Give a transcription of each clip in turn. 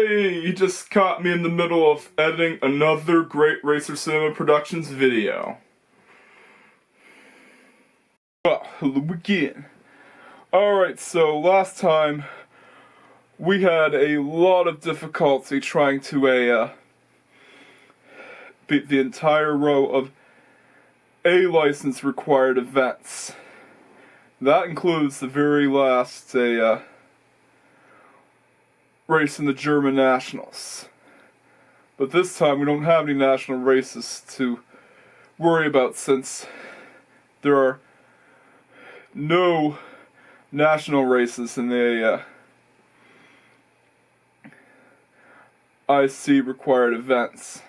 Hey, you just caught me in the middle of editing another Great Racer Cinema Productions video. Well, hello again. Alright, so last time we had a lot of difficulty trying to beat the entire row of A-license required events. That includes the very last race in the German Nationals. But this time we don't have any national races to worry about since there are no national races in the IC required events.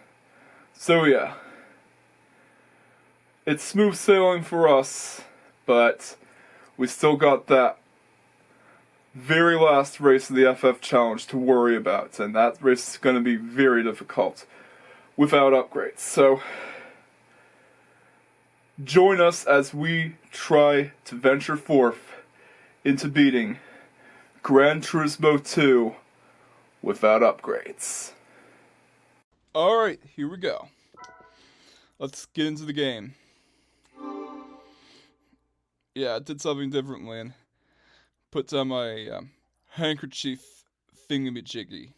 So yeah, it's smooth sailing for us, but we still got that very last race of the FF Challenge to worry about, and that race is going to be very difficult without upgrades. So join us as we try to venture forth into beating Gran Turismo 2 without upgrades. Alright, here we go. Let's get into the game. Yeah, I did something differently and put down my handkerchief thingamajiggy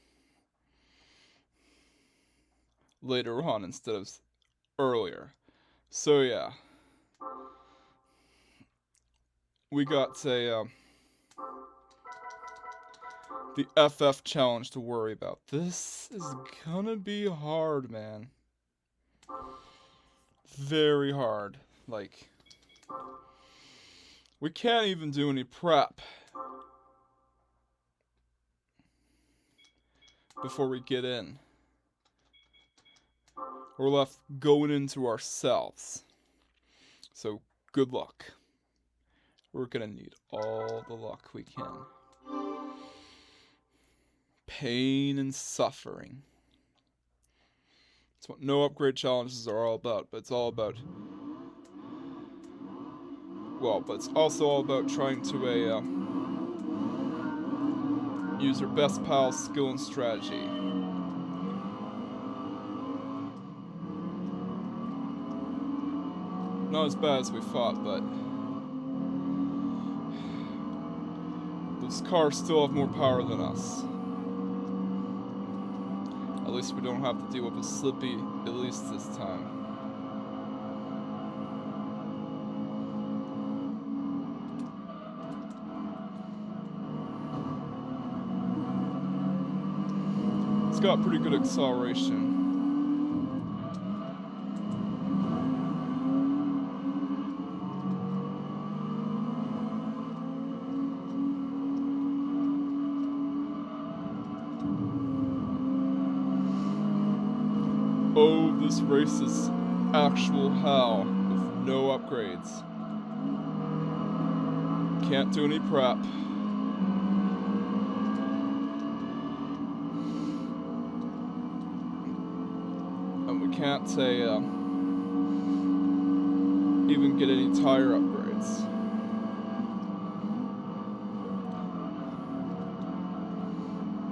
later on instead of earlier. So yeah, we got the FF challenge to worry about. This is gonna be hard, man. Very hard. Like, we can't even do any prep before we get in. We're left going into ourselves. So, good luck. We're gonna need all the luck we can. Pain and suffering. That's what no upgrade challenges are all about, but it's all about... Well, but it's also all about trying to use your best pal's skill and strategy. Not as bad as we thought, but those cars still have more power than us. At least we don't have to deal with a slippy, at least this time. It's got pretty good acceleration. Oh, this race is actual hell with no upgrades. Can't do any prep. And we can't even get any tire upgrades.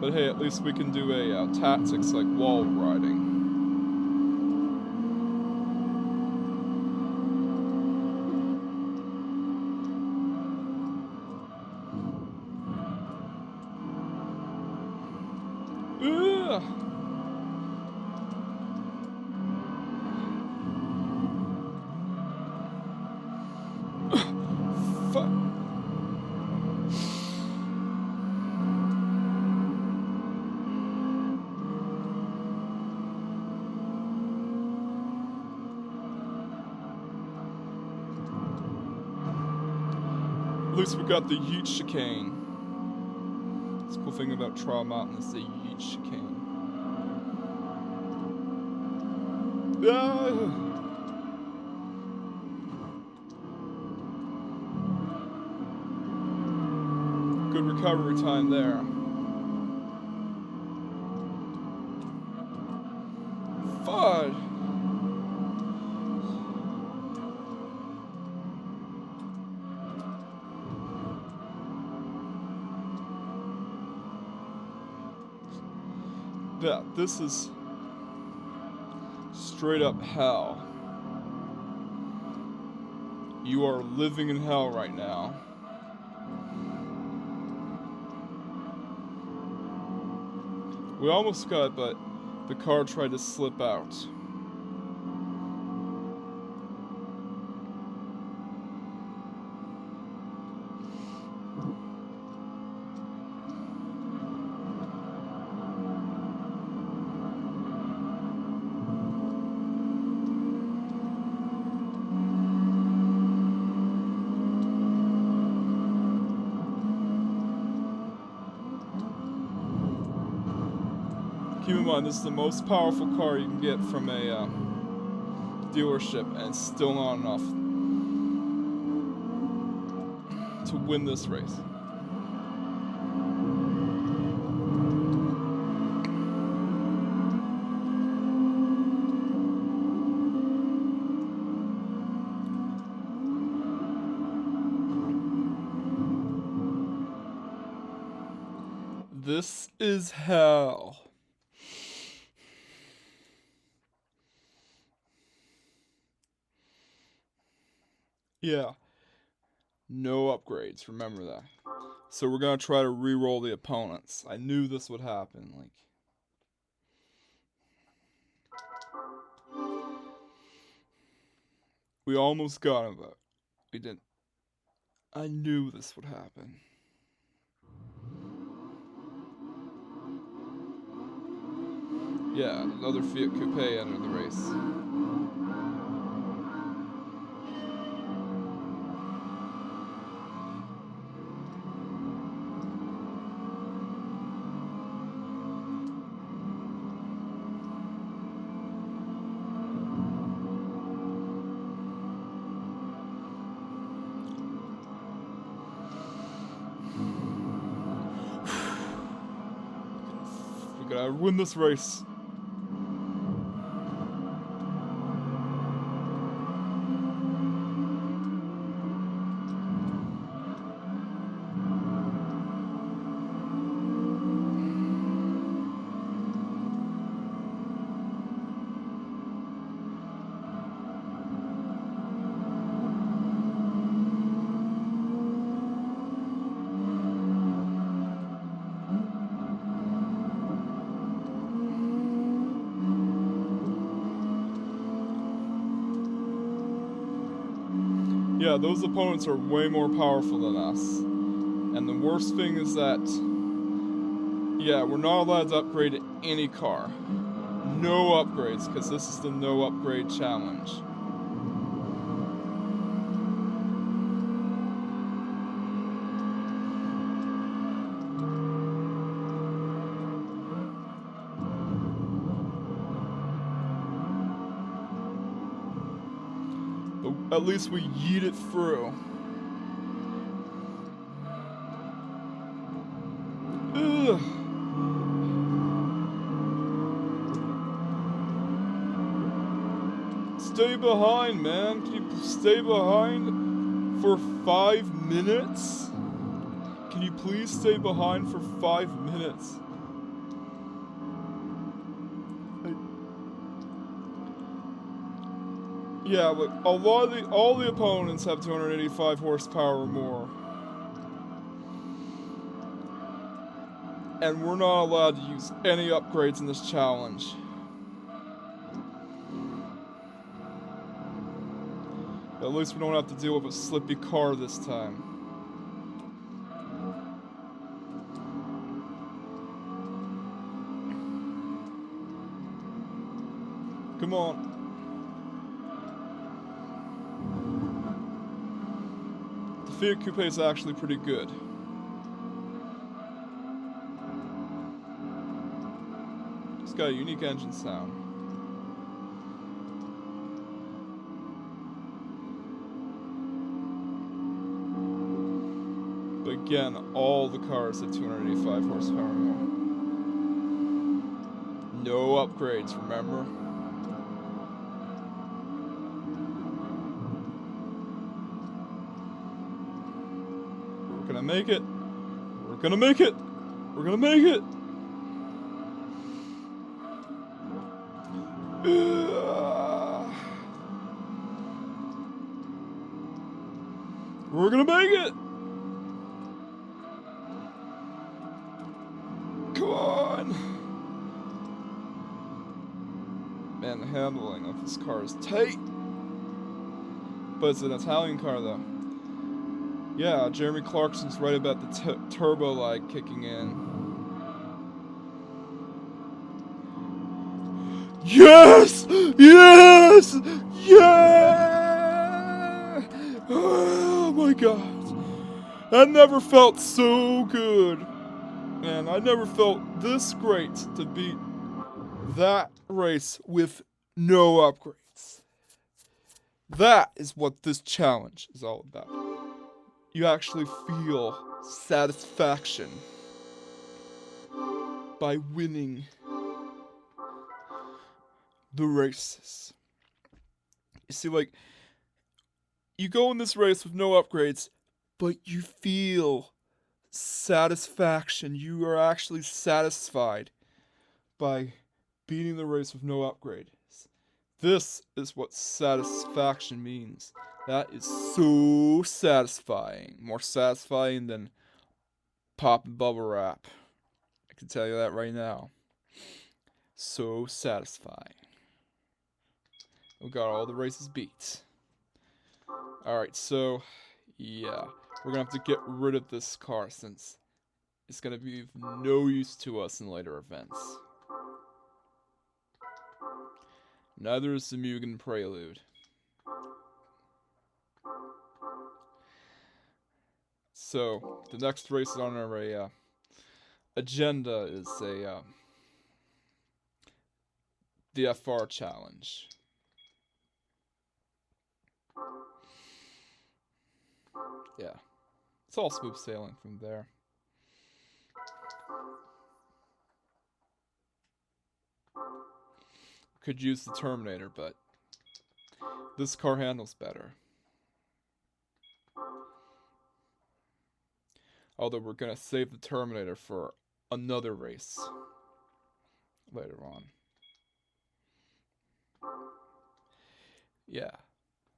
But hey, at least we can do tactics like wall riding. At least we got the Yeet chicane. That's the cool thing about Trial Mountain is the Yeet chicane. Ah! Good recovery time there. Fudge! Yeah, this is straight up hell. You are living in hell right now. We almost got it, but the car tried to slip out. Keep in mind, this is the most powerful car you can get from a dealership, and it's still not enough to win this race. This is hell. Yeah. No upgrades, remember that. So we're gonna try to re-roll the opponents. I knew this would happen, like. We almost got him, but we didn't. I knew this would happen. Yeah, another Fiat Coupe entered the race. We gotta win this race. Yeah, those opponents are way more powerful than us. And the worst thing is that, yeah, we're not allowed to upgrade any car. No upgrades, because this is the no upgrade challenge. But at least we yeet it through. Ugh. Stay behind, man. Can you stay behind for 5 minutes? Can you please stay behind for 5 minutes? Yeah, but all the opponents have 285 horsepower or more. And we're not allowed to use any upgrades in this challenge. But at least we don't have to deal with a slippy car this time. Come on. The Fiat Coupe is actually pretty good. It's got a unique engine sound. But again, all the cars have 285 horsepower or more. No upgrades, remember? We're gonna make it. We're gonna make it. We're gonna make it. We're gonna make it! Come on! Man, the handling of this car is tight! But it's an Italian car, though. Yeah, Jeremy Clarkson's right about the turbo light kicking in. Yes! Yes! Yeah! Oh my god. That never felt so good. Man, I never felt this great to beat that race with no upgrades. That is what this challenge is all about. You actually feel satisfaction by winning the races. You see, like, you go in this race with no upgrades, but you feel satisfaction. You are actually satisfied by beating the race with no upgrades. This is what satisfaction means. That is so satisfying. More satisfying than popping bubble wrap. I can tell you that right now. So satisfying. We got all the races beat. Alright, so, yeah. We're gonna have to get rid of this car since it's gonna be of no use to us in later events. Neither is the Mugen Prelude. So, the next race on our agenda is the FR challenge. Yeah. It's all smooth sailing from there. Could use the Terminator, but this car handles better. Although we're gonna save the Terminator for another race later on. Yeah.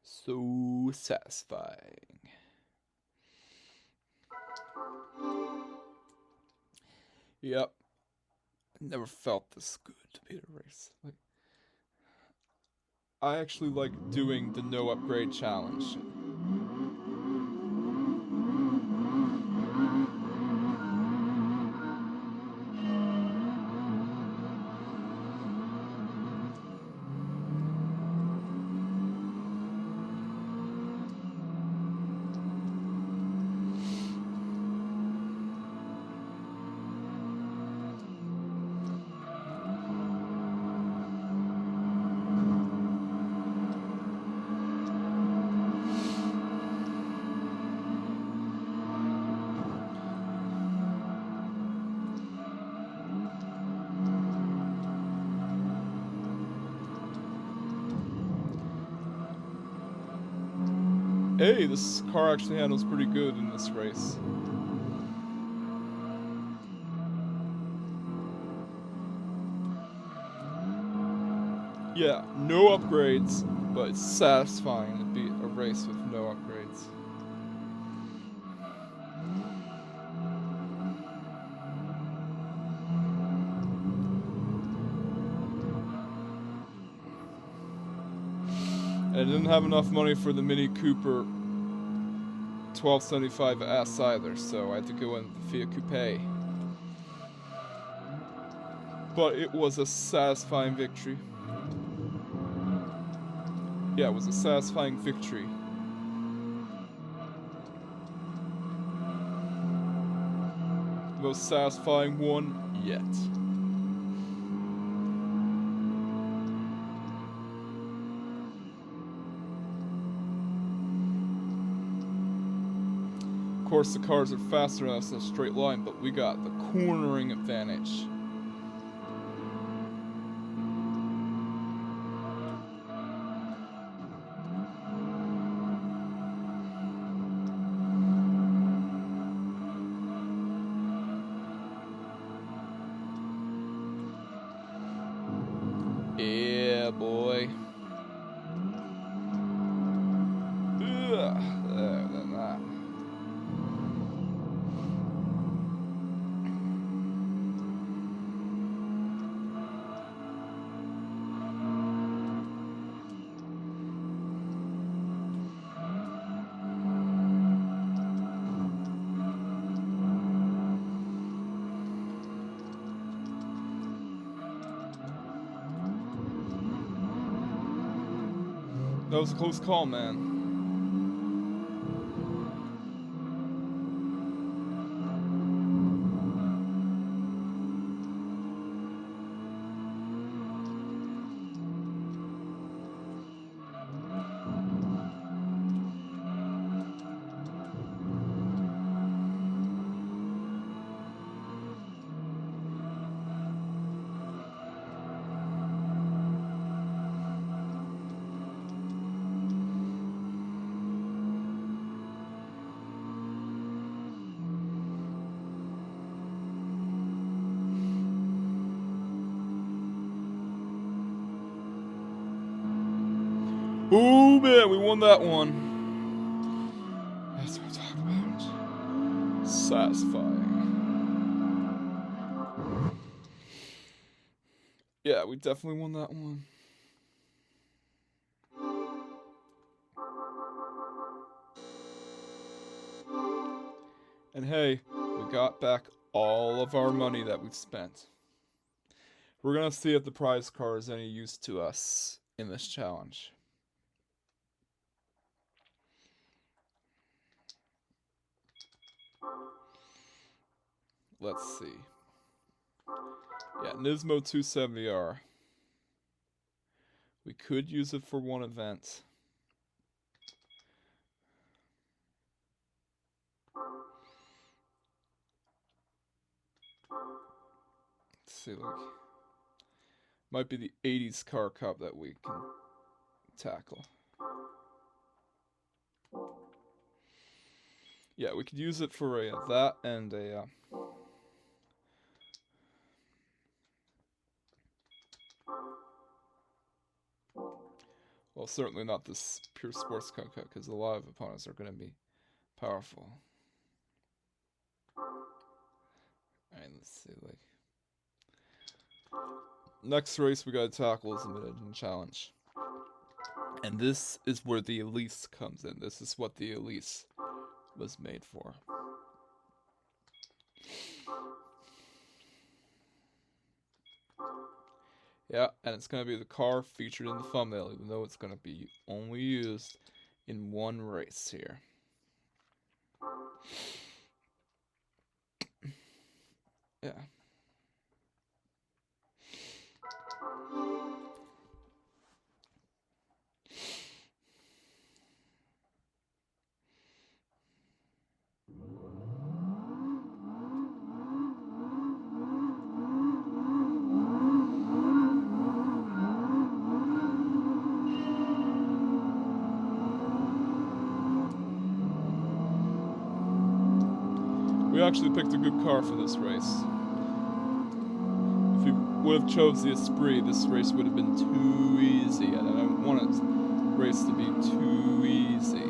So satisfying. Yep. I never felt this good to beat a race. Like, I actually like doing the no upgrade challenge. Hey, this car actually handles pretty good in this race. Yeah, no upgrades, but it's satisfying to beat a race with no upgrades. I didn't have enough money for the Mini Cooper 1275S either, so I had to go in the Fiat Coupe. But it was a satisfying victory. Yeah, it was a satisfying victory. The most satisfying one yet. Of course, the cars are faster than us in a straight line, but we got the cornering advantage. Yeah, boy. There, then that. That was a close call, man. Oh man, we won that one. That's what I'm talking about. Satisfying. Yeah, we definitely won that one. And hey, we got back all of our money that we've spent. We're gonna see if the prize card is any use to us in this challenge. Let's see. Yeah, Nismo 270R. We could use it for one event. Let's see, like, might be the 80s car cup that we can tackle. Yeah, we could use it for a that and a well, certainly not this pure sports car cup because a lot of opponents are going to be powerful. Alright, let's see, like, next race we gotta tackle is the mid-engine challenge. And this is where the Elise comes in. This is what the Elise was made for. Yeah, and it's gonna be the car featured in the thumbnail, even though it's gonna be only used in one race here. Yeah. We actually picked a good car for this race. If we would have chose the Esprit, this race would have been too easy, and I don't want this race to be too easy.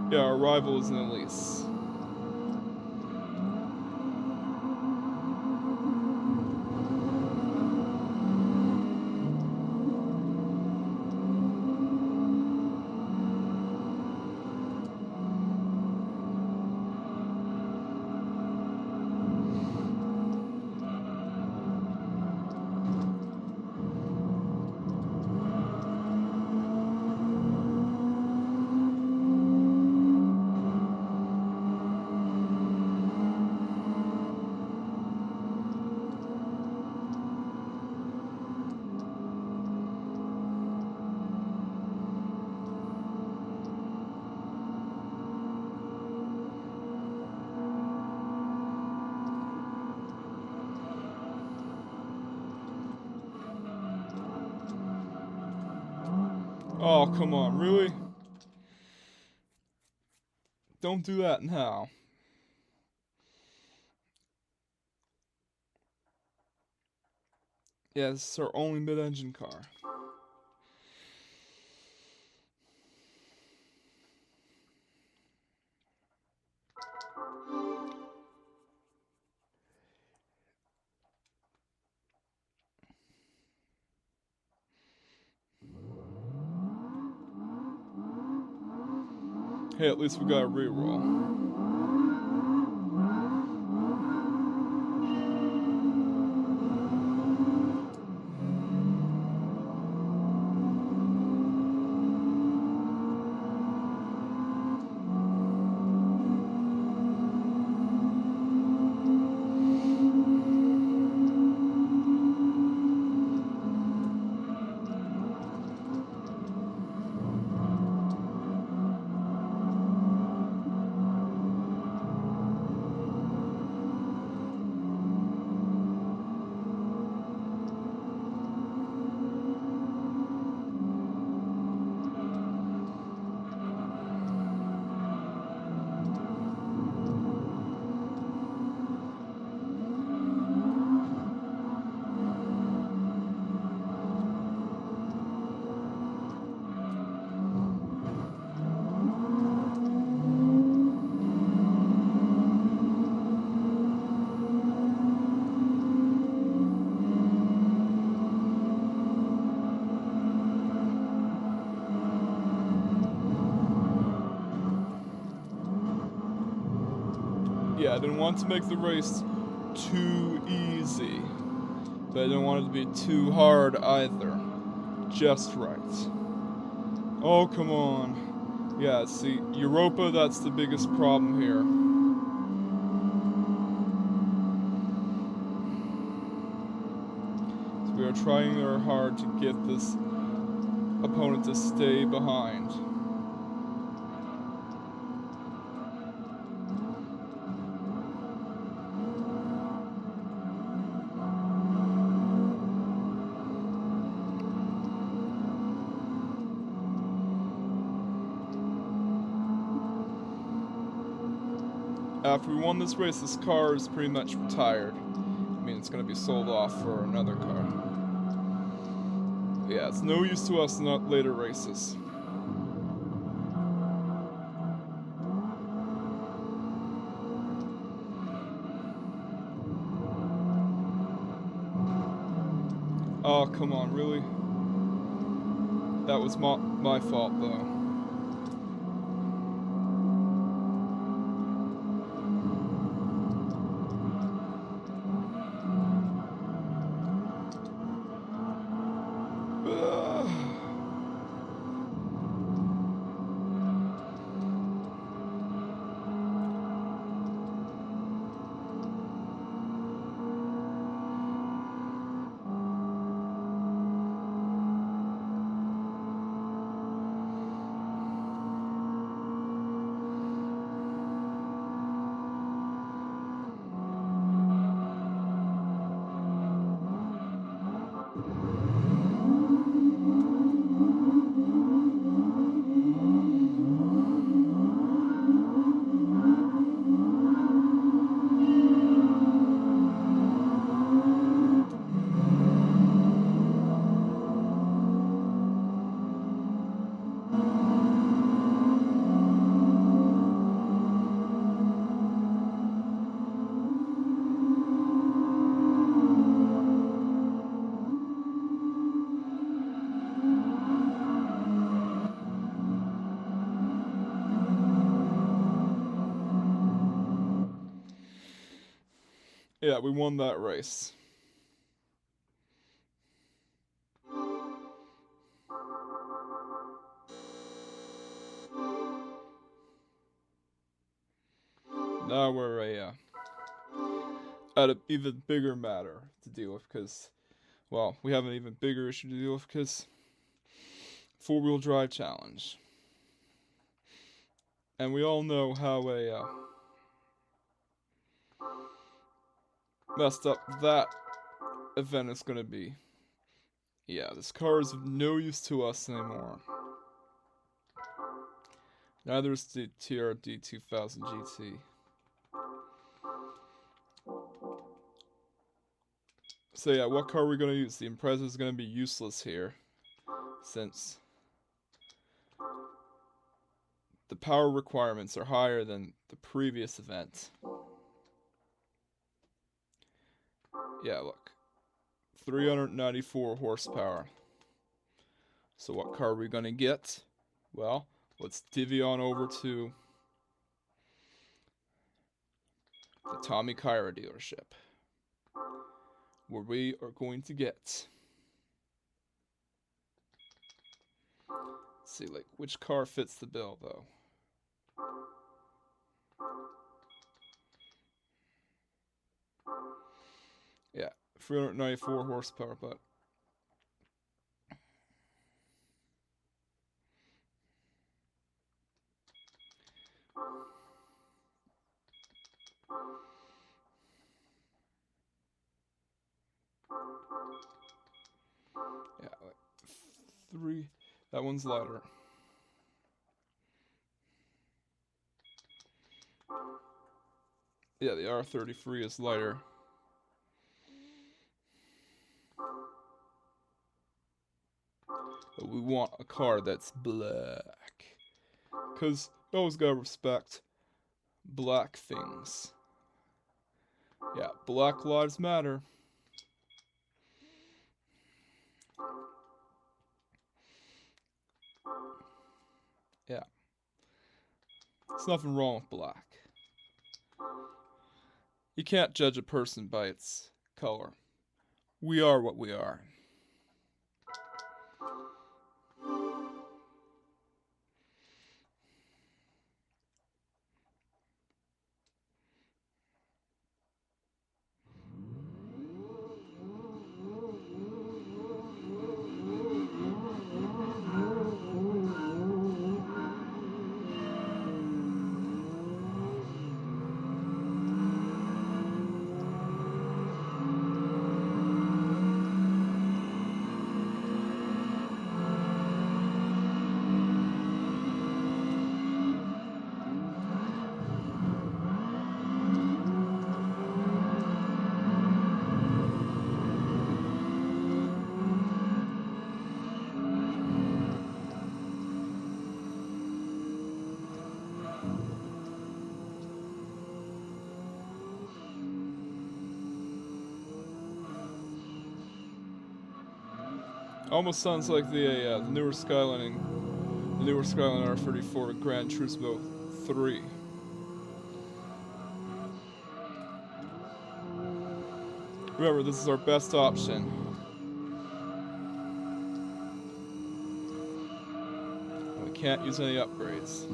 Yeah, our rival is an Elise. Oh, come on, really? Don't do that now. Yeah, this is our only mid-engine car. Hey, at least we got a reroll. Yeah, I didn't want to make the race too easy, but I didn't want it to be too hard either. Just right. Oh, come on. Yeah, see, Europa, that's the biggest problem here. So we are trying our hard to get this opponent to stay behind. After we won this race, this car is pretty much retired. I mean, it's going to be sold off for another car. Yeah, it's no use to us in later races. Oh, come on, really? That was my fault, though. Yeah, we won that race. Now we're at an even bigger matter to deal with because, well, we have an even bigger issue to deal with because four-wheel drive challenge. And we all know how messed up that event is going to be. Yeah, this car is of no use to us anymore. Neither is the TRD 2000 GT. So yeah, what car are we going to use? The Impreza is going to be useless here, since the power requirements are higher than the previous event. Yeah, look. 394 horsepower. So what car are we going to get? Well, let's divvy on over to the Tommy Kyra dealership, where we are going to get... Let's see, like, which car fits the bill, though? Yeah, 394 horsepower, but... yeah, like, 3... That one's lighter. Yeah, the R33 is lighter. But we want a car that's black. Because you always gotta respect black things. Yeah, Black Lives Matter. Yeah. There's nothing wrong with black. You can't judge a person by its color. We are what we are. Almost sounds like the newer Skyline R34 Gran Turismo 3. Remember, this is our best option. We can't use any upgrades.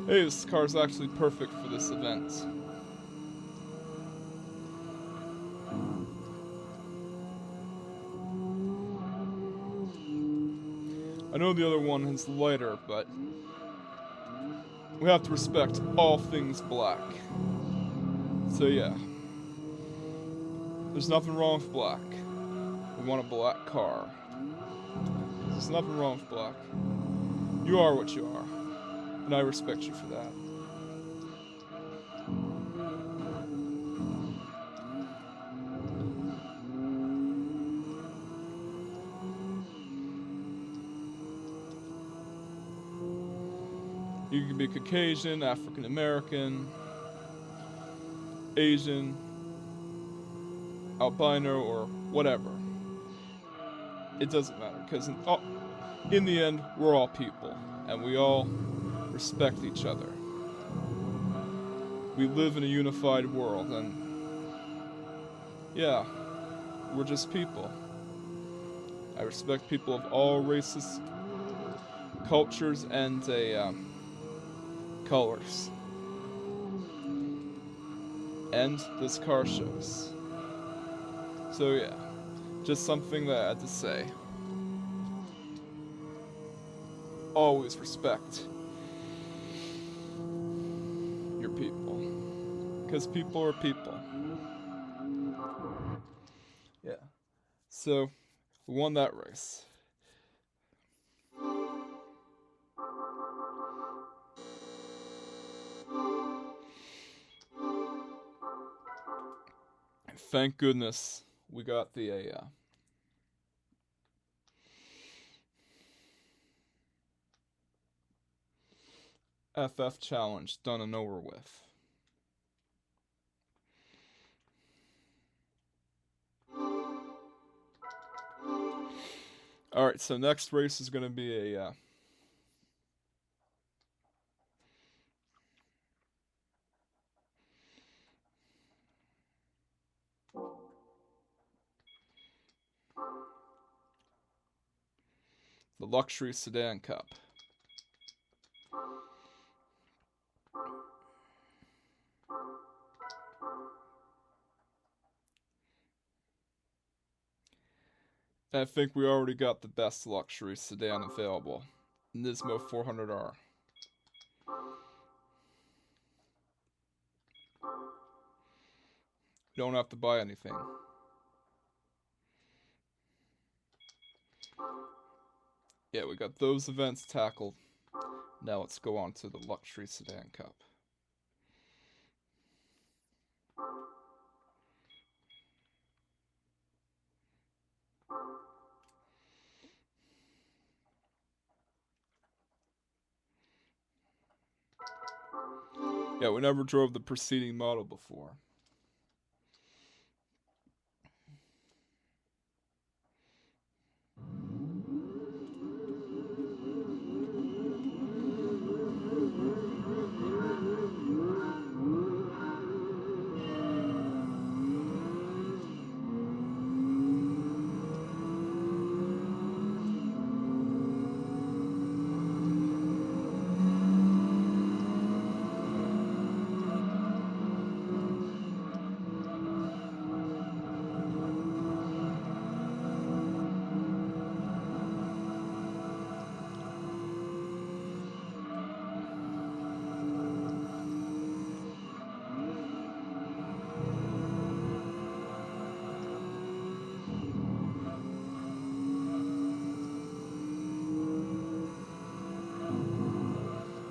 Hey, this car's actually perfect for this event. I know the other one is lighter, but we have to respect all things black. So yeah, there's nothing wrong with black. We want a black car. There's nothing wrong with black. You are what you are, and I respect you for that. You can be Caucasian, African American, Asian, albino, or whatever. It doesn't matter, because in the end, we're all people, and we all respect each other. We live in a unified world, and yeah, we're just people. I respect people of all races, cultures, and colors. And this car shows. So yeah, just something that I had to say. Always respect your people. Because people are people. Yeah. So, we won that race. Thank goodness we got the FF challenge done and over with. Alright, so next race is going to be the Luxury Sedan Cup. And I think we already got the best luxury sedan available, Nismo 400R. You don't have to buy anything. Yeah, we got those events tackled. Now let's go on to the Luxury Sedan Cup. Yeah, we never drove the preceding model before.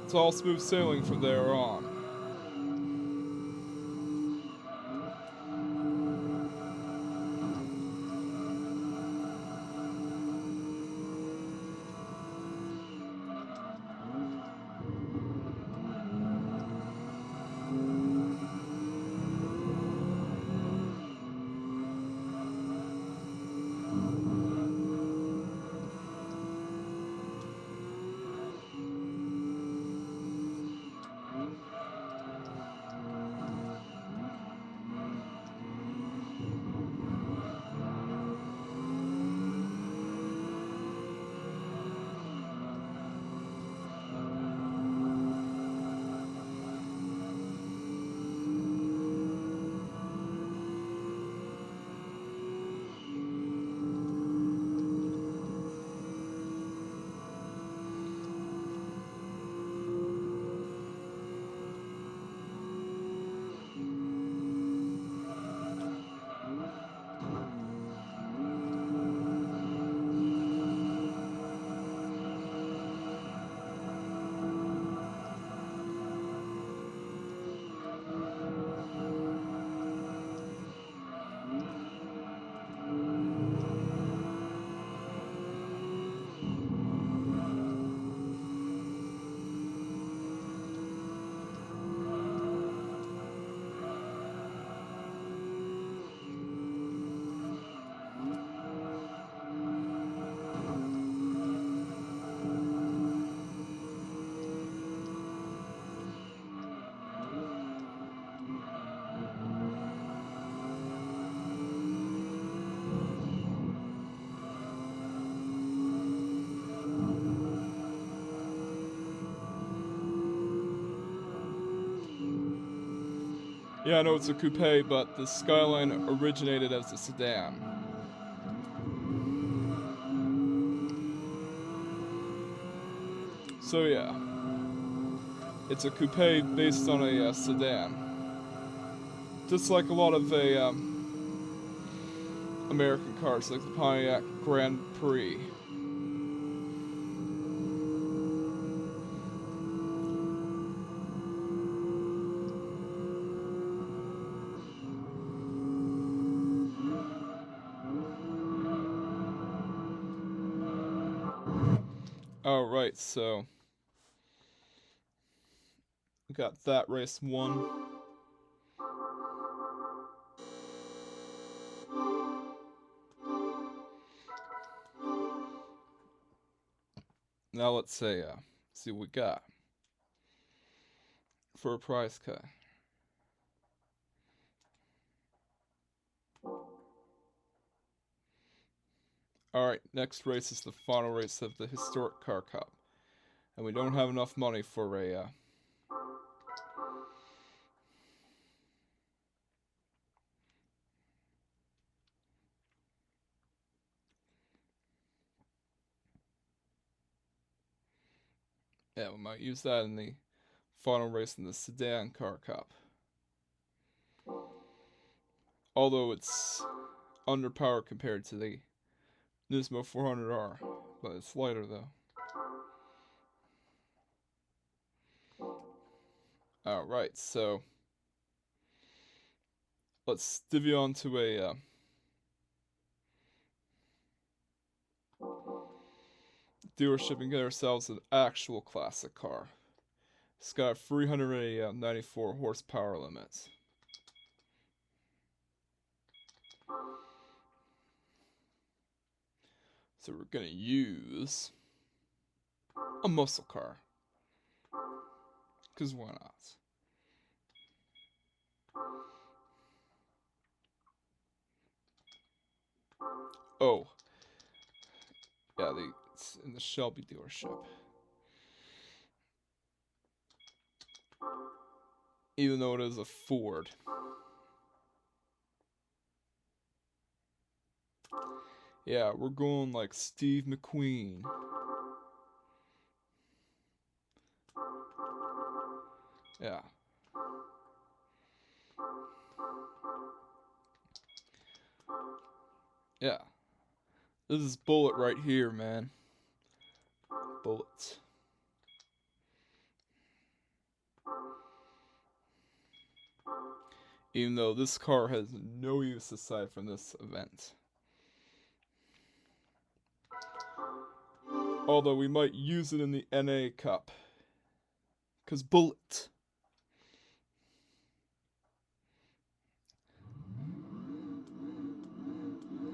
It's all smooth sailing from there on. Yeah, I know it's a coupe, but the Skyline originated as a sedan. So yeah, it's a coupe based on a sedan. Just like a lot of American cars, like the Pontiac Grand Prix. Alright, so we got that race won. Now let's say, see what we got for a prize cut. Alright, next race is the final race of the Historic Car Cup. And we don't have enough money for a, yeah, we might use that in the final race in the Sedan Car Cup. Although it's underpowered compared to the Nismo 400R, but it's lighter though. Alright, so let's divvy on to a dealership and get ourselves an actual classic car. It's got 394 horsepower limits. So we're gonna use a muscle car. Cause why not? Oh. Yeah, it's in the Shelby dealership. Even though it is a Ford. Yeah, we're going like Steve McQueen. Yeah. Yeah. This is Bullet right here, man. Bullet. Even though this car has no use aside from this event. Although we might use it in the NA Cup. Cause Bullet.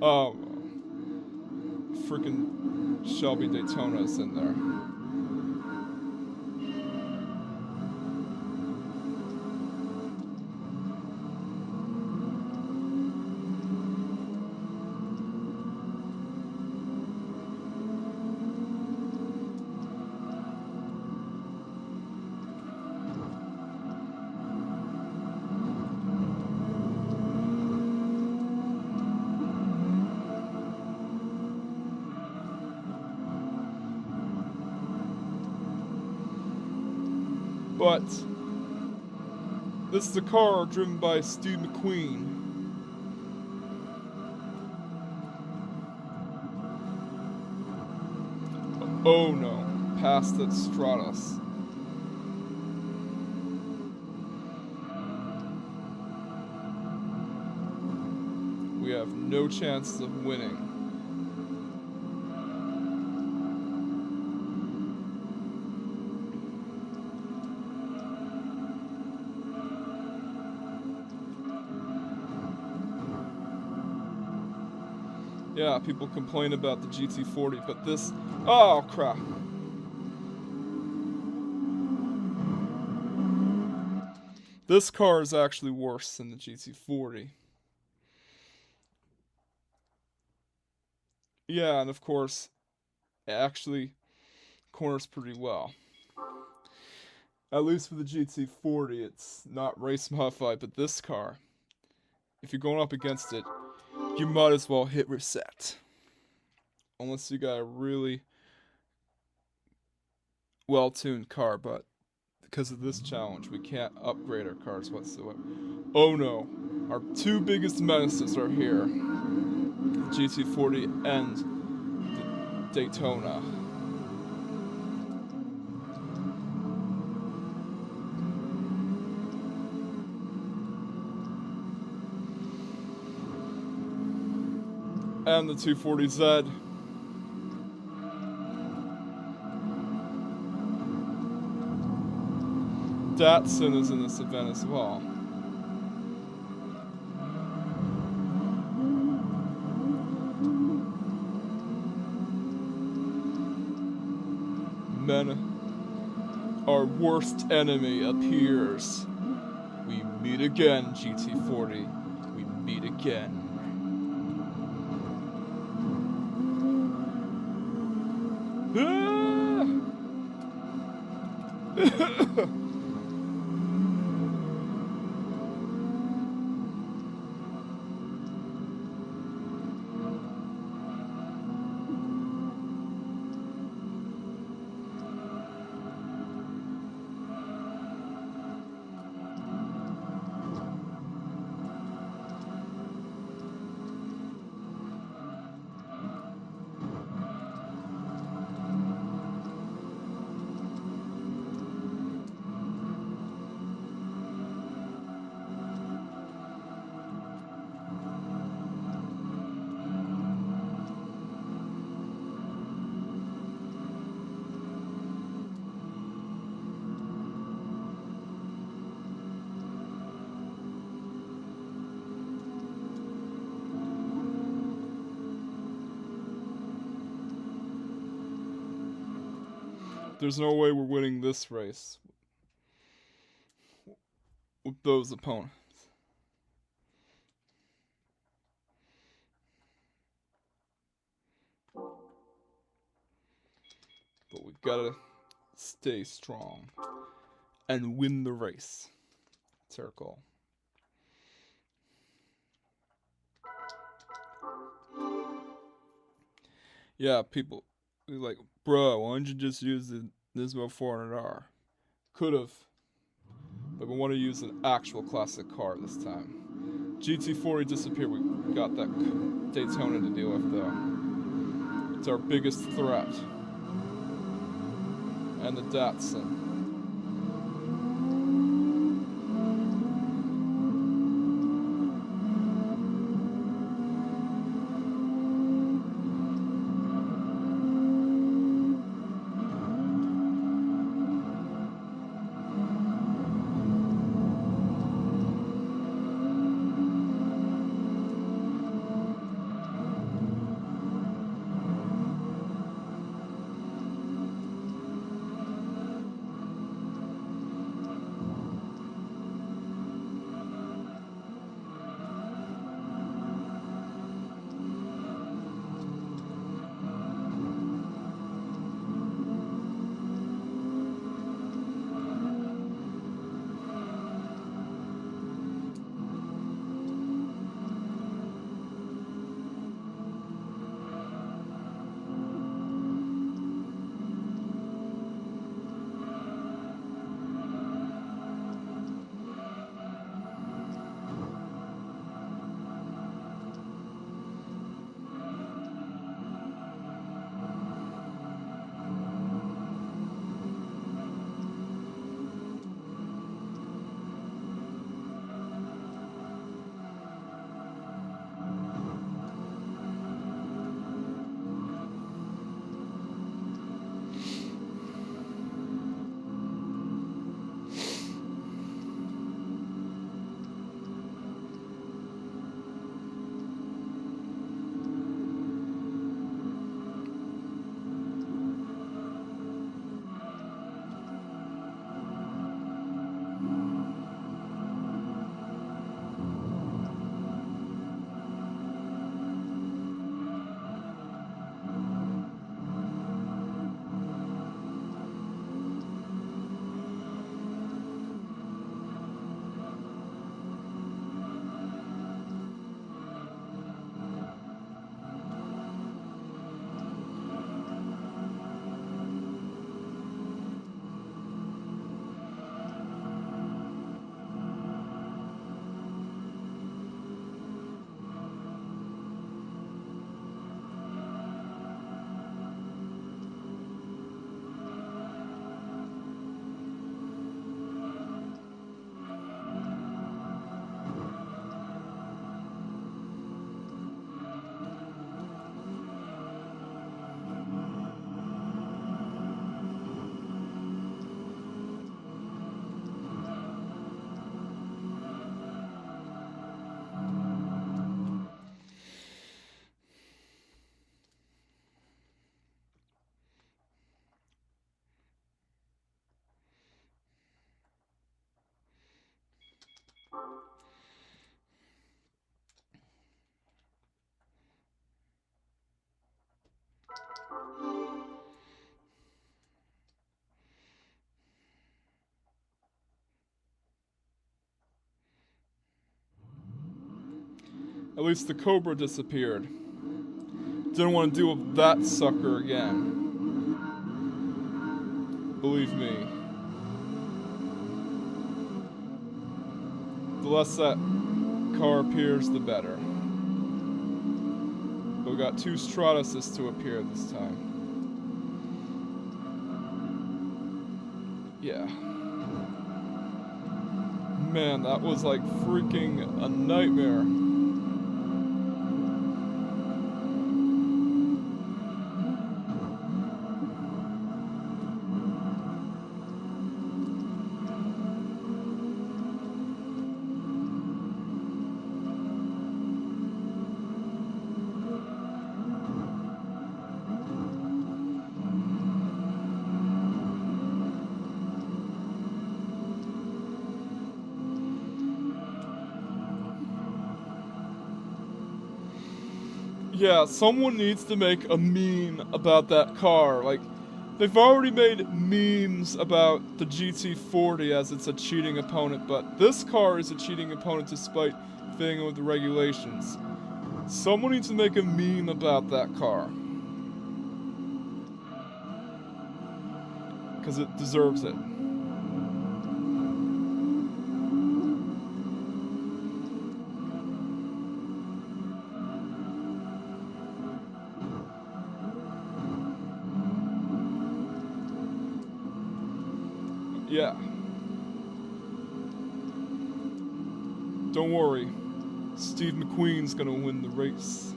Oh, freaking Shelby Daytona's in there. But this is a car driven by Steve McQueen. Oh no, past that Stratos. We have no chance of winning. Yeah, people complain about the GT40, but this... Oh, crap. This car is actually worse than the GT40. Yeah, and of course, it actually corners pretty well. At least for the GT40, it's not race modified, but this car, if you're going up against it, you might as well hit reset. Unless you got a really well-tuned car, but because of this challenge, we can't upgrade our cars whatsoever. Oh no, our two biggest menaces are here. The GT40 and the Daytona. And the 240Z. Datsun is in this event as well. Then our worst enemy appears. We meet again, GT40. We meet again. There's no way we're winning this race with those opponents. But we gotta stay strong and win the race. That's our goal. Yeah, people be like, bro, why don't you just use the Nismo 400R? Could've, but we want to use an actual classic car this time. GT40 disappeared, we got that Daytona to deal with though. It's our biggest threat. And the Datsun. At least the Cobra disappeared. Didn't want to deal with that sucker again. Believe me. The less that car appears, the better. But we got 2 Stratuses to appear this time. Yeah. Man, that was like freaking a nightmare. Yeah, someone needs to make a meme about that car. Like, they've already made memes about the GT40 as it's a cheating opponent, but this car is a cheating opponent despite fitting with the regulations. Someone needs to make a meme about that car. Because it deserves it. Yeah. Don't worry. Steve McQueen's gonna win the race.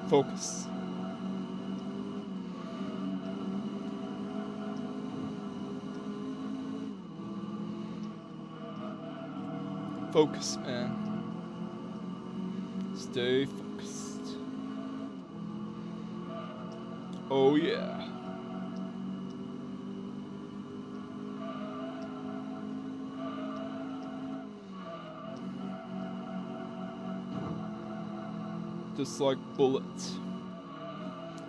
Focus. Focus, man. Stay focused. Oh yeah. Just like Bullet.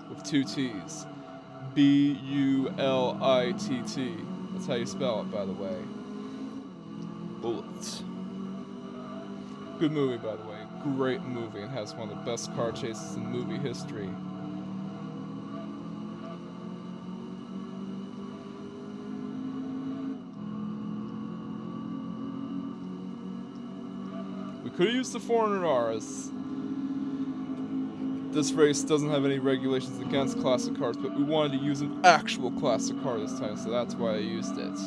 With 2 T's. B-U-L-I-T-T. That's how you spell it, by the way. Bullet. Good movie, by the way. Great movie. It has one of the best car chases in movie history. We could have used the 400Rs. This race doesn't have any regulations against classic cars, but we wanted to use an actual classic car this time, so that's why I used it.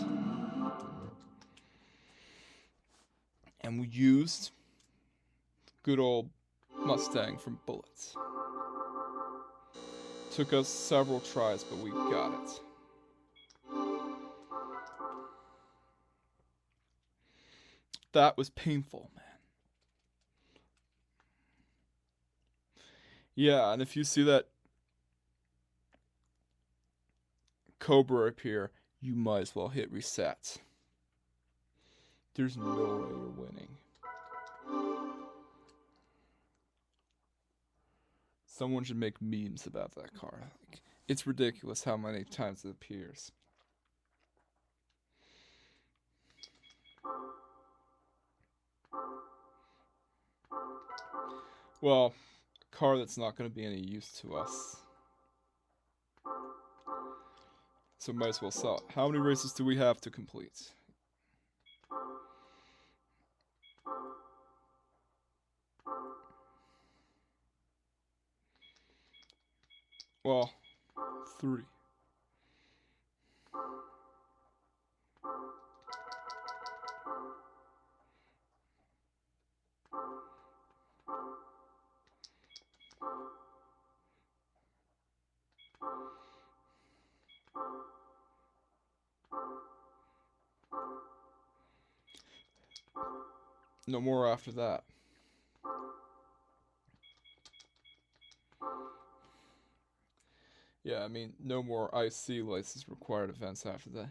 And we used good old Mustang from Bullets. Took us several tries, but we got it. That was painful, man. Yeah, and if you see that Cobra appear, you might as well hit reset. There's no way you're winning. Someone should make memes about that car. Like, it's ridiculous how many times it appears. Well, a car that's not going to be any use to us. So might as well sell it. How many races do we have to complete? Well, 3. No more after that. Yeah, I mean, no more IC license required events after that.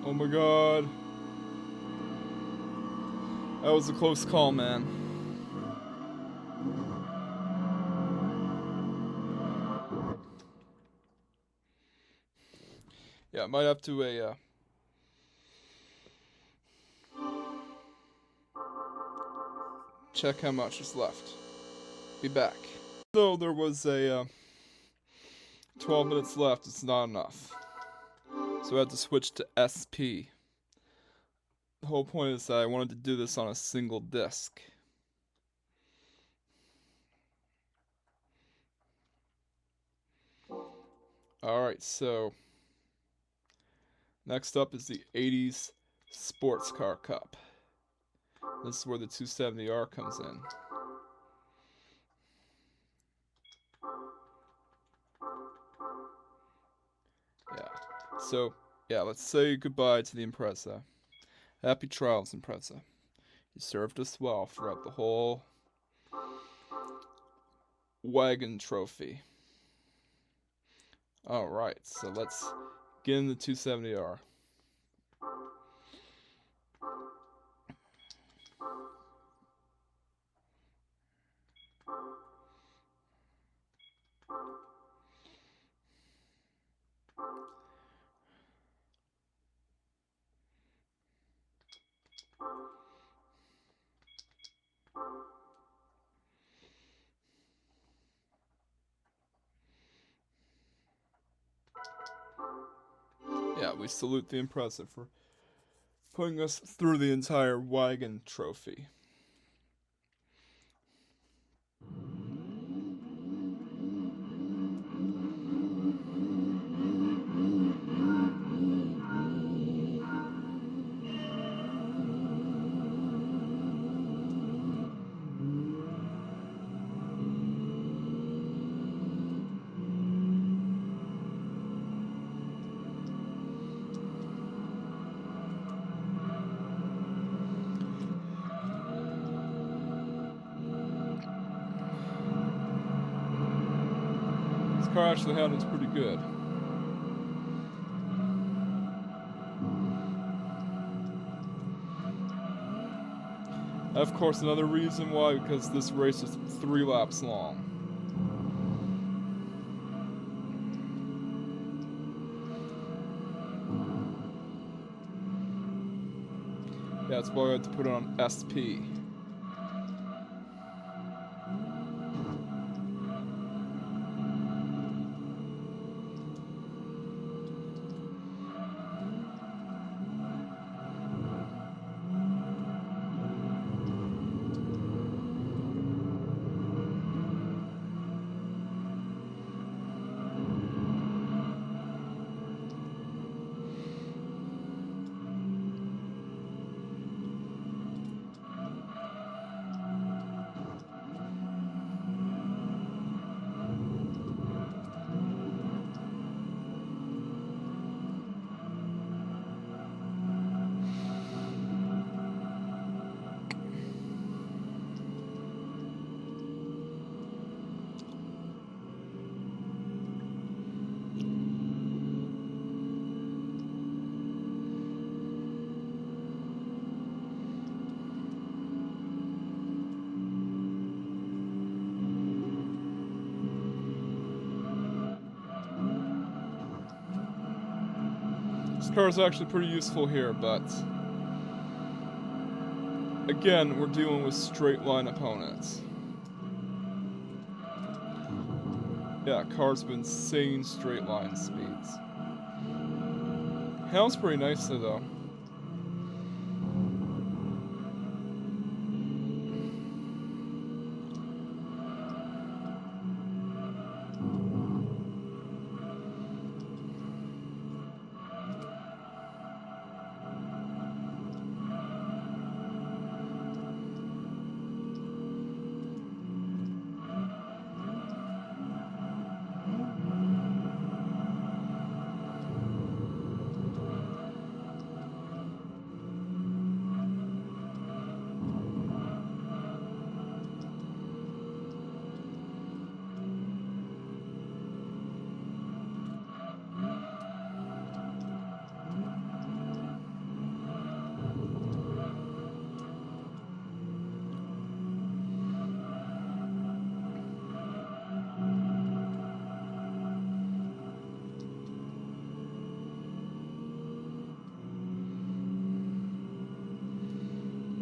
Oh my god. That was a close call, man. Yeah, I might have to check how much is left. Be back. So there was a 12 minutes left. It's not enough. So I had to switch to SP. The whole point is that I wanted to do this on a single disc. Alright, so next up is the 80s Sports Car Cup. This is where the 270R comes in. Yeah. So, yeah, let's say goodbye to the Impreza. Happy trials, Impreza. You served us well throughout the whole wagon trophy. Alright, so let's get in the 270R. Yeah, we salute the impressive for putting us through the entire wagon trophy. This car actually handles pretty good. And of course, another reason why, because this race is 3 laps long. Yeah, that's why I had to put it on SP. This car is actually pretty useful here, but again, we're dealing with straight line opponents. Yeah, cars with insane straight line speeds. Handles pretty nicely though.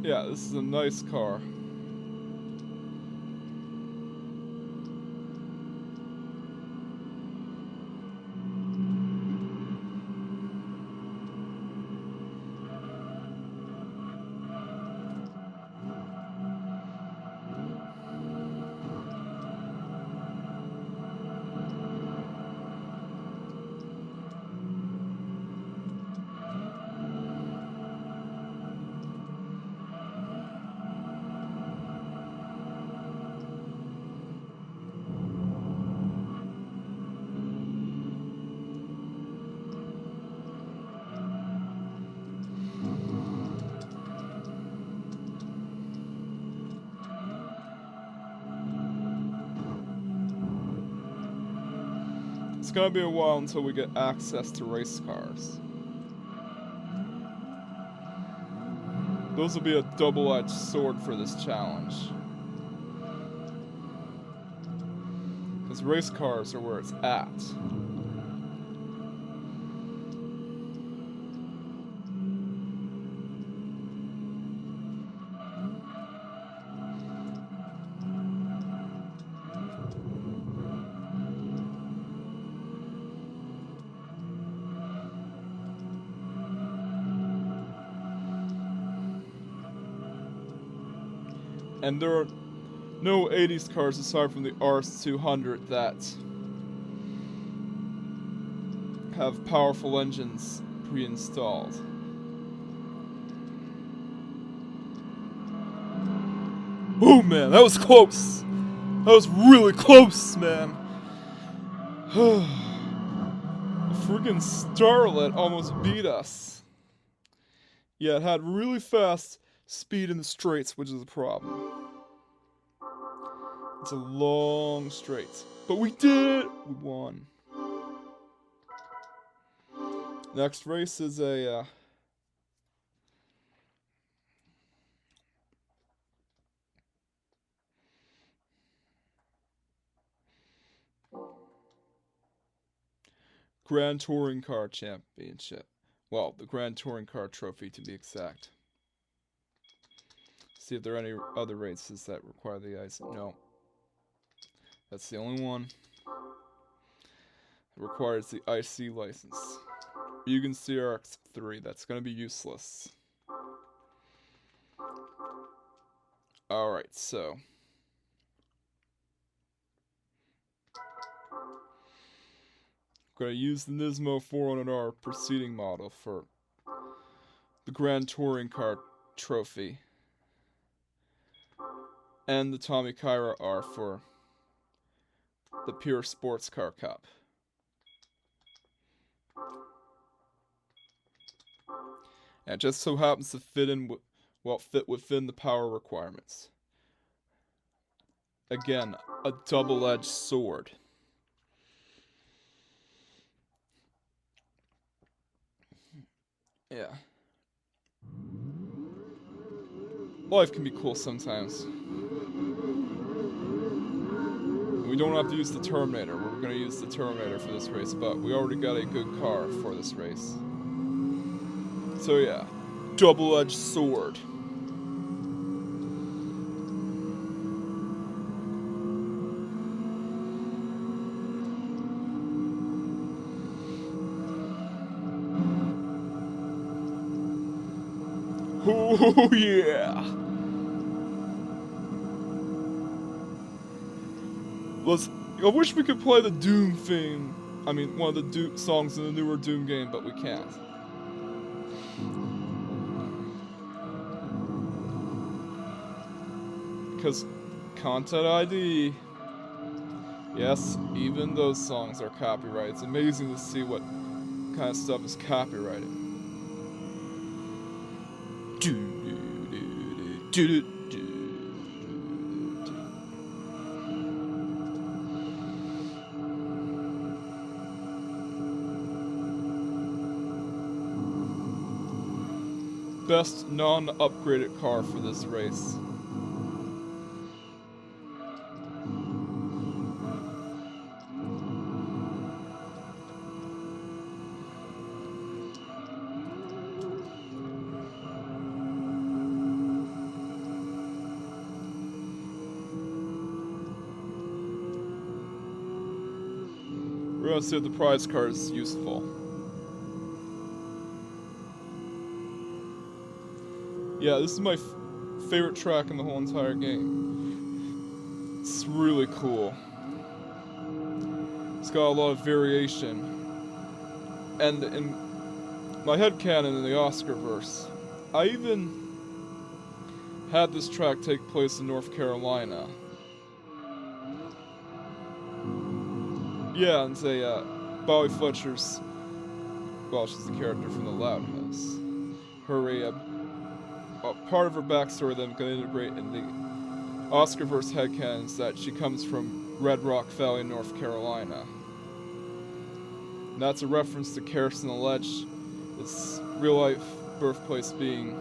Yeah, this is a nice car. gonna be a while until we get access to race cars. Those will be a double-edged sword for this challenge. Because race cars are where it's at. And there are no 80s cars aside from the RS200 that have powerful engines pre-installed. Oh man, that was close! That was really close, man! A freaking Starlet almost beat us. Yeah, it had really fast speed in the straights, which is a problem. It's a long straight. But we did it! We won. Next race is a Grand Touring Car Championship. Well, the Grand Touring Car Trophy to be exact. See if there are any other races that require the ice. No. That's the only one that requires the IC license. You can see RX3. That's going to be useless. Alright, so. I'm going to use the Nismo 400R preceding model for the Grand Touring Car Trophy. And the Tommy Kyra R for the Pure Sports Car Cup. And it just so happens to fit within the power requirements. Again, a double-edged sword. Yeah. Life can be cool sometimes. We don't have to use the Terminator. We're going to use the Terminator for this race, but we already got a good car for this race. So yeah, double-edged sword. Oh yeah! I wish we could play the Doom theme. I mean, one of the Doom songs in the newer Doom game, but we can't. Because Content ID. Yes, even those songs are copyrighted. It's amazing to see what kind of stuff is copyrighted. Best non-upgraded car for this race. We're gonna see if the prize card is useful. Yeah, this is my favorite track in the whole entire game. It's really cool. It's got a lot of variation. And in my headcanon in the Oscarverse, I even had this track take place in North Carolina. Yeah, and say, Bowie Fletcher's, well, she's the character from The Loud House. Her, part of her backstory that I'm going to integrate in the Oscarverse headcanon is that she comes from Red Rock Valley, North Carolina. And that's a reference to Carson Ledge, its real-life birthplace being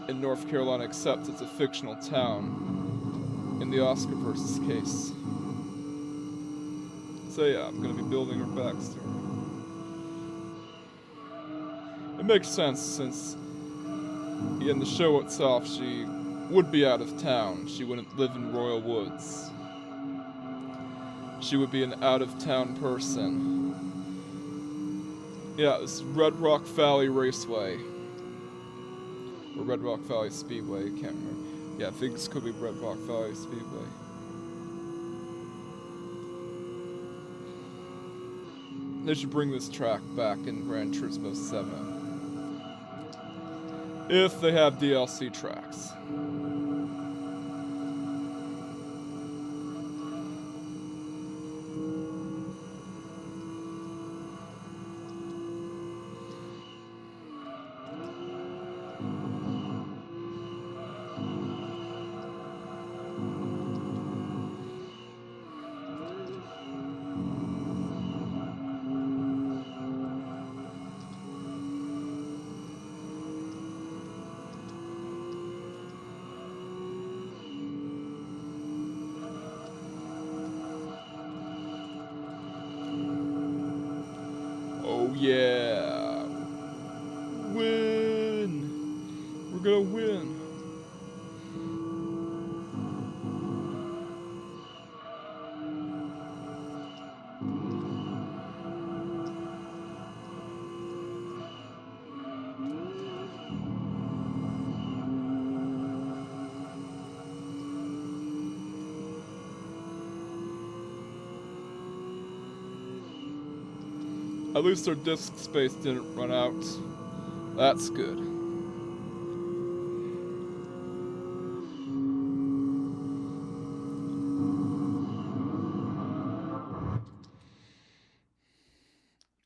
in North Carolina, except it's a fictional town in the Oscar-versus case. So yeah, I'm gonna be building her backstory. It makes sense since in the show itself she would be out of town. She wouldn't live in Royal Woods. She would be an out-of-town person. Yeah, this is Red Rock Valley Raceway. Or Red Rock Valley Speedway, I can't remember. Yeah, I think this could be Red Rock Valley Speedway. They should bring this track back in Gran Turismo 7. If they have DLC tracks. Oh yeah! Win! We're gonna win! At least our disk space didn't run out. That's good.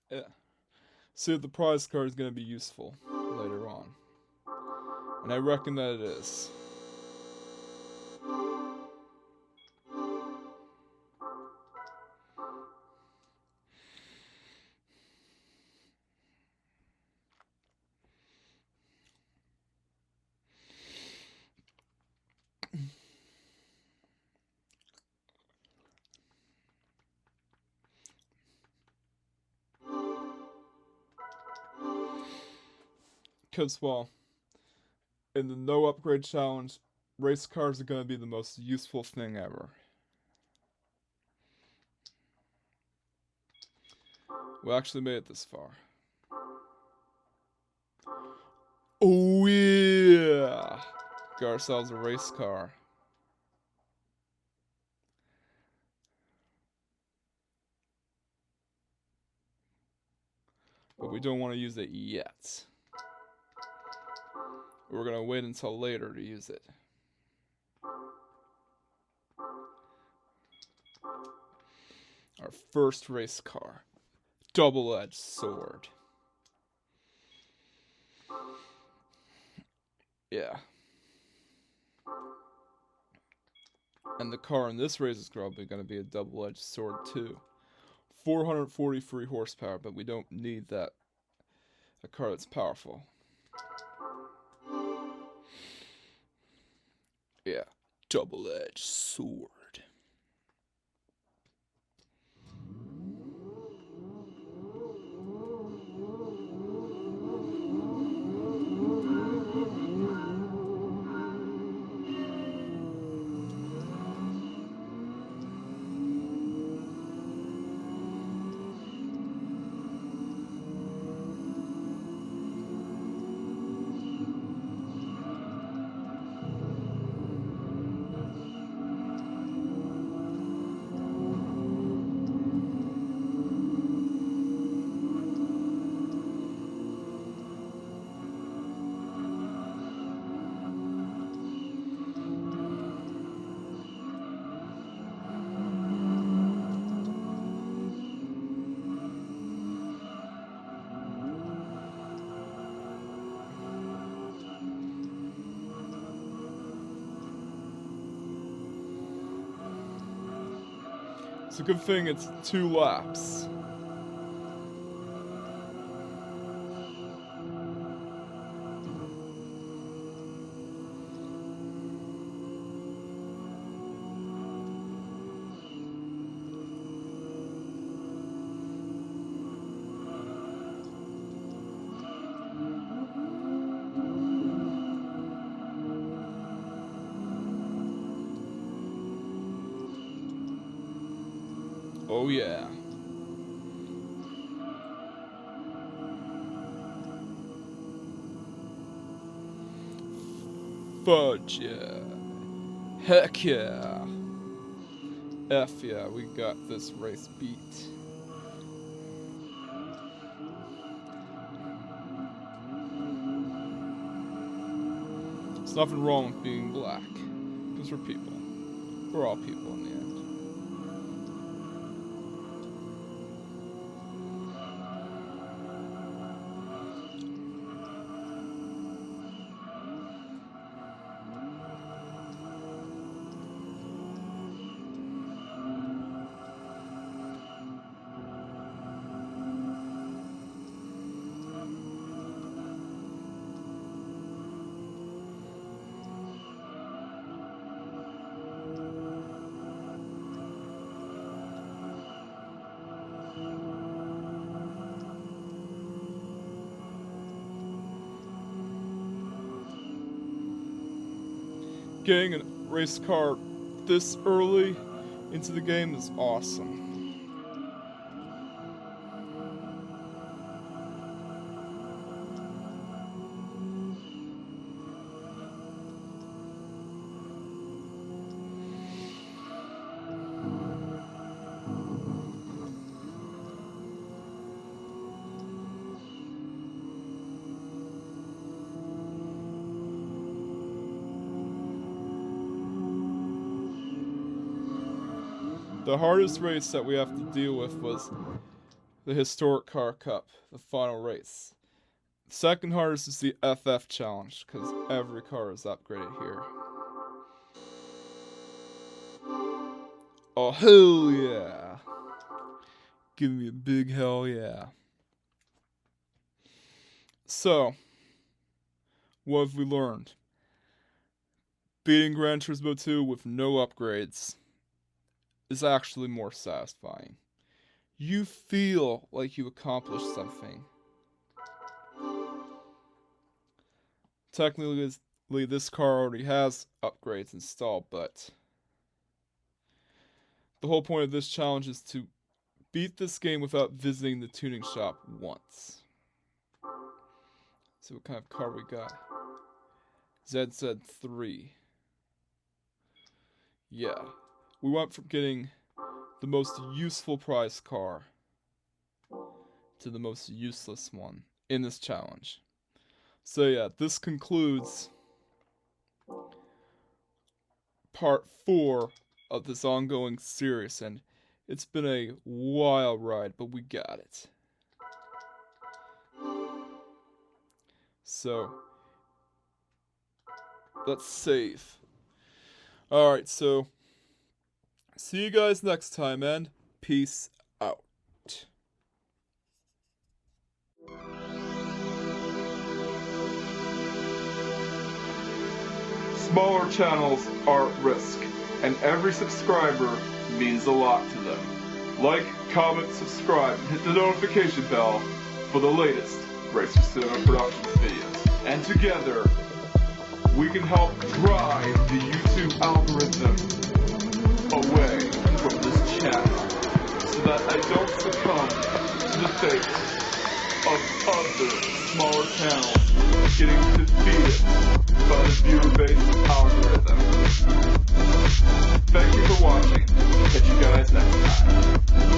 Yeah. See if the prize card is going to be useful later on. And I reckon that it is. Because, well, in the no upgrade challenge, race cars are going to be the most useful thing ever. We actually made it this far. Oh yeah! Got ourselves a race car. But we don't want to use it yet. We're gonna wait until later to use it. Our first race car. Double-edged sword. Yeah. And the car in this race is probably gonna be a double-edged sword too. 443 horsepower, but we don't need that. A car that's powerful. Yeah, double-edged sword. It's a good thing it's 2 laps. Oh yeah. Fudge yeah. Heck yeah. F yeah, we got this race beat. There's nothing wrong with being black. Because we're people. We're all people in the end. Getting a race car this early into the game is awesome. The hardest race that we have to deal with was the Historic Car Cup, the final race. The second hardest is the FF Challenge, because every car is upgraded here. Oh, hell yeah! Give me a big hell yeah. So, what have we learned? Beating Gran Turismo 2 with no upgrades is actually more satisfying. You feel like you accomplished something. Technically, this car already has upgrades installed, but the whole point of this challenge is to beat this game without visiting the tuning shop once. So what kind of car we got? ZZ3. Yeah. We went from getting the most useful prize car to the most useless one in this challenge. So yeah, this concludes part 4 of this ongoing series, and it's been a wild ride, but we got it. So, let's save. Alright, so see you guys next time, and peace out. Smaller channels are at risk, and every subscriber means a lot to them. Like, comment, subscribe, and hit the notification bell for the latest Racer Cinema Productions videos. And together, we can help drive the YouTube algorithm away from this channel, so that I don't succumb to the fate of other smaller channels getting defeated by the viewer-based algorithm. Thank you for watching. Catch you guys next time.